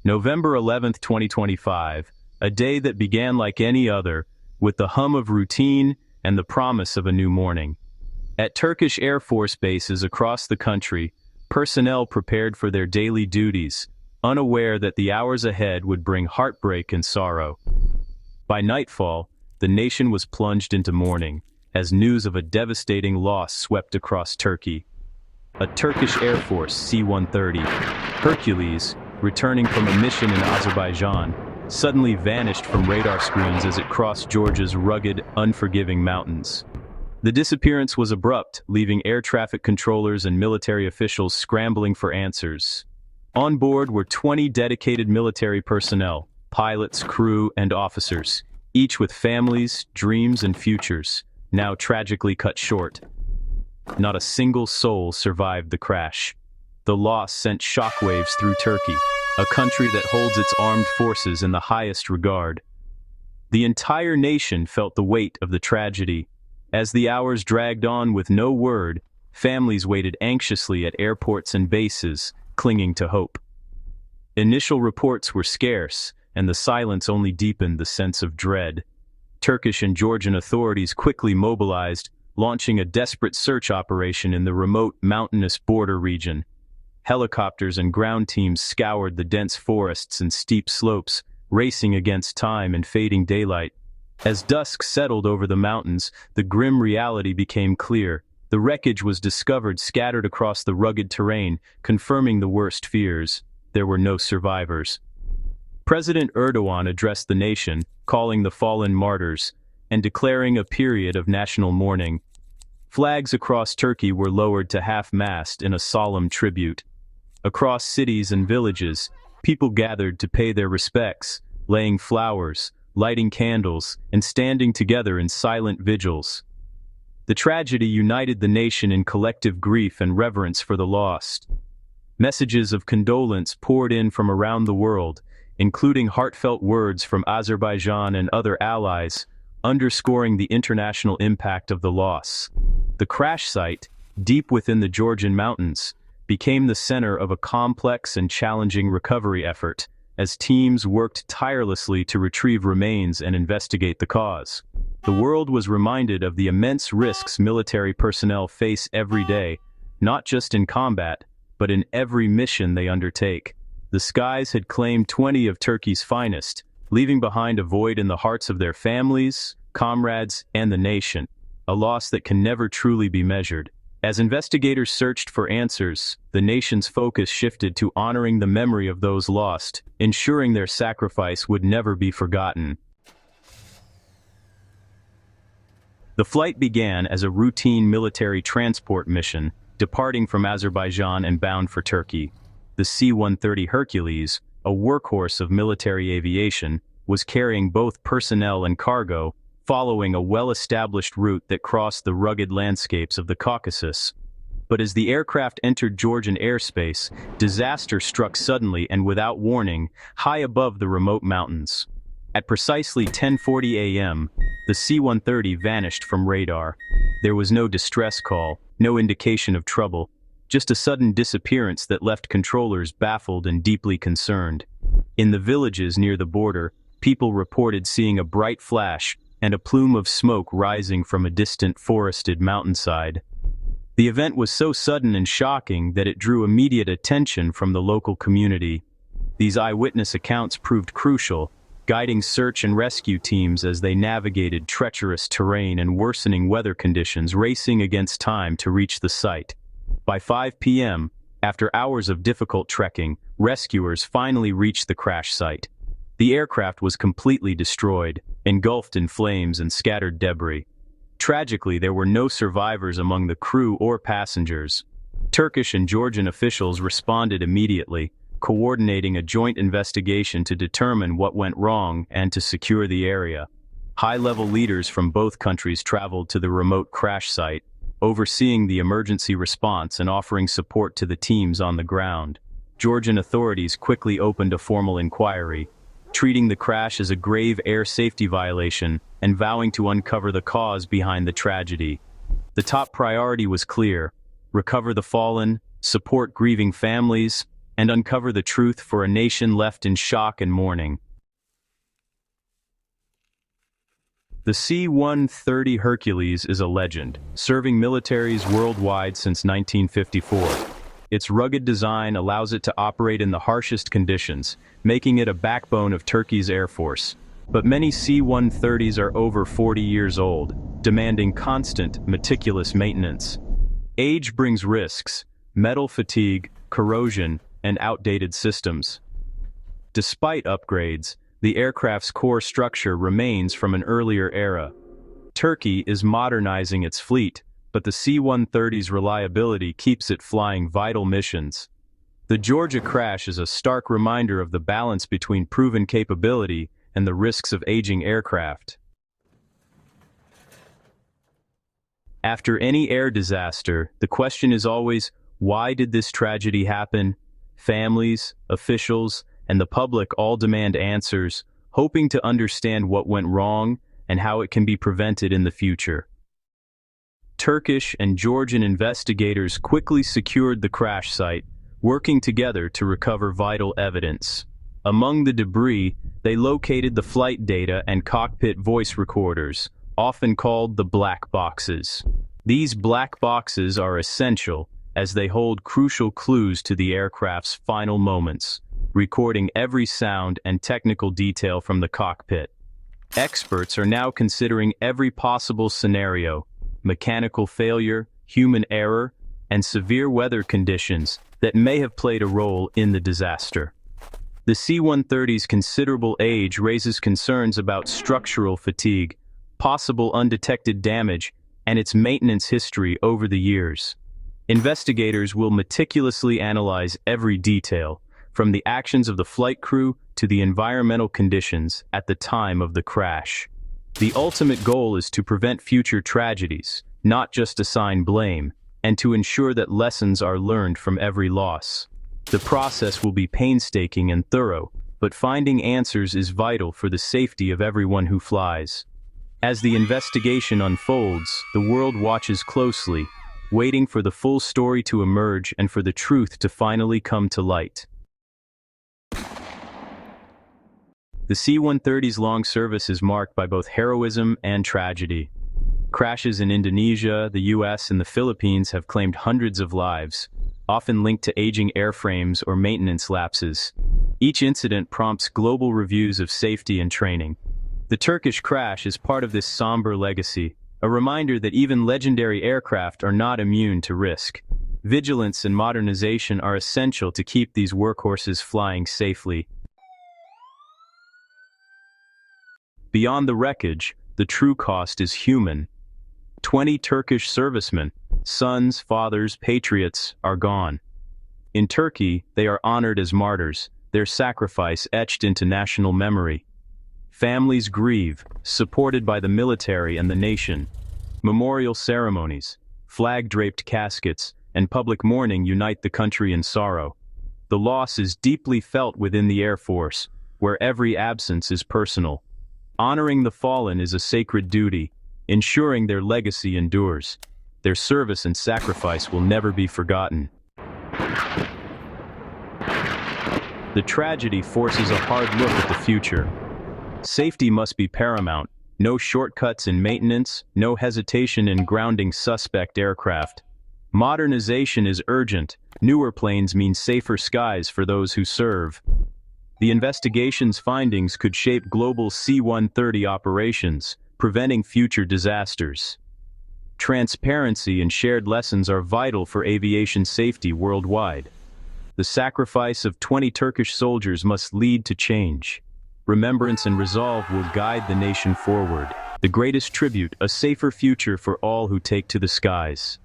November 11th, 2025, a day that began like any other, with the hum of routine and the promise of a new morning. At Turkish Air Force bases across the country, personnel prepared for their daily duties, unaware that the hours ahead would bring heartbreak and sorrow. By nightfall, the nation was plunged into mourning, as news of a devastating loss swept across Turkey. A Turkish Air Force C-130 Hercules, returning from a mission in Azerbaijan, suddenly vanished from radar screens as it crossed Georgia's rugged, unforgiving mountains. The disappearance was abrupt, leaving air traffic controllers and military officials scrambling for answers. On board were 20 dedicated military personnel, pilots, crew, and officers, each with families, dreams, and futures, now tragically cut short. Not a single soul survived the crash. The loss sent shockwaves through Turkey, a country that holds its armed forces in the highest regard. The entire nation felt the weight of the tragedy. As the hours dragged on with no word, families waited anxiously at airports and bases, clinging to hope. Initial reports were scarce, and the silence only deepened the sense of dread. Turkish and Georgian authorities quickly mobilized, launching a desperate search operation in the remote, mountainous border region. Helicopters and ground teams scoured the dense forests and steep slopes, racing against time and fading daylight. As dusk settled over the mountains, the grim reality became clear. The wreckage was discovered scattered across the rugged terrain, confirming the worst fears. There were no survivors. President Erdogan addressed the nation, calling the fallen martyrs, and declaring a period of national mourning. Flags across Turkey were lowered to half-mast in a solemn tribute. Across cities and villages, people gathered to pay their respects, laying flowers, lighting candles, and standing together in silent vigils. The tragedy united the nation in collective grief and reverence for the lost. Messages of condolence poured in from around the world, including heartfelt words from Azerbaijan and other allies, underscoring the international impact of the loss. The crash site, deep within the Georgian mountains, became the center of a complex and challenging recovery effort, as teams worked tirelessly to retrieve remains and investigate the cause. The world was reminded of the immense risks military personnel face every day, not just in combat, but in every mission they undertake. The skies had claimed 20 of Turkey's finest, leaving behind a void in the hearts of their families, comrades, and the nation, a loss that can never truly be measured. As investigators searched for answers, the nation's focus shifted to honoring the memory of those lost, ensuring their sacrifice would never be forgotten. The flight began as a routine military transport mission, departing from Azerbaijan and bound for Turkey. The C-130 Hercules, a workhorse of military aviation, was carrying both personnel and cargo, following a well-established route that crossed the rugged landscapes of the Caucasus. But as the aircraft entered Georgian airspace, disaster struck suddenly and without warning, high above the remote mountains. At precisely 10:40 a.m., the C-130 vanished from radar. There was no distress call, no indication of trouble, just a sudden disappearance that left controllers baffled and deeply concerned. In the villages near the border, people reported seeing a bright flash and a plume of smoke rising from a distant forested mountainside. The event was so sudden and shocking that it drew immediate attention from the local community. These eyewitness accounts proved crucial, guiding search and rescue teams as they navigated treacherous terrain and worsening weather conditions, racing against time to reach the site. By 5 p.m., after hours of difficult trekking, rescuers finally reached the crash site. The aircraft was completely destroyed, engulfed in flames and scattered debris. Tragically, there were no survivors among the crew or passengers. Turkish and Georgian officials responded immediately, coordinating a joint investigation to determine what went wrong and to secure the area. High-level leaders from both countries traveled to the remote crash site, overseeing the emergency response and offering support to the teams on the ground. Georgian authorities quickly opened a formal inquiry, treating the crash as a grave air safety violation and vowing to uncover the cause behind the tragedy. The top priority was clear: recover the fallen, support grieving families, and uncover the truth for a nation left in shock and mourning. The C-130 Hercules is a legend, serving militaries worldwide since 1954. Its rugged design allows it to operate in the harshest conditions, making it a backbone of Turkey's Air Force. But many C-130s are over 40 years old, demanding constant, meticulous maintenance. Age brings risks: metal fatigue, corrosion, and outdated systems. Despite upgrades, the aircraft's core structure remains from an earlier era. Turkey is modernizing its fleet, but the C-130's reliability keeps it flying vital missions. The Georgia crash is a stark reminder of the balance between proven capability and the risks of aging aircraft. After any air disaster, the question is always, why did this tragedy happen? Families, officials, and the public all demand answers, hoping to understand what went wrong and how it can be prevented in the future. Turkish and Georgian investigators quickly secured the crash site, working together to recover vital evidence. Among the debris, they located the flight data and cockpit voice recorders, often called the black boxes. These black boxes are essential as they hold crucial clues to the aircraft's final moments, recording every sound and technical detail from the cockpit. Experts are now considering every possible scenario: mechanical failure, human error, and severe weather conditions that may have played a role in the disaster. The C-130's considerable age raises concerns about structural fatigue, possible undetected damage, and its maintenance history over the years. Investigators will meticulously analyze every detail, from the actions of the flight crew to the environmental conditions at the time of the crash. The ultimate goal is to prevent future tragedies, not just assign blame, and to ensure that lessons are learned from every loss. The process will be painstaking and thorough, but finding answers is vital for the safety of everyone who flies. As the investigation unfolds, the world watches closely, waiting for the full story to emerge and for the truth to finally come to light. The C-130's long service is marked by both heroism and tragedy. Crashes in Indonesia, the US, and the Philippines have claimed hundreds of lives, often linked to aging airframes or maintenance lapses. Each incident prompts global reviews of safety and training. The Turkish crash is part of this somber legacy, a reminder that even legendary aircraft are not immune to risk. Vigilance and modernization are essential to keep these workhorses flying safely. Beyond the wreckage, the true cost is human. 20 Turkish servicemen, sons, fathers, patriots, are gone. In Turkey, they are honored as martyrs, their sacrifice etched into national memory. Families grieve, supported by the military and the nation. Memorial ceremonies, flag-draped caskets, and public mourning unite the country in sorrow. The loss is deeply felt within the Air Force, where every absence is personal. Honoring the fallen is a sacred duty, ensuring their legacy endures. Their service and sacrifice will never be forgotten. The tragedy forces a hard look at the future. Safety must be paramount. No shortcuts in maintenance, no hesitation in grounding suspect aircraft. Modernization is urgent. Newer planes mean safer skies for those who serve. The investigation's findings could shape global C-130 operations, preventing future disasters. Transparency and shared lessons are vital for aviation safety worldwide. The sacrifice of 20 Turkish soldiers must lead to change. Remembrance and resolve will guide the nation forward. The greatest tribute, a safer future for all who take to the skies.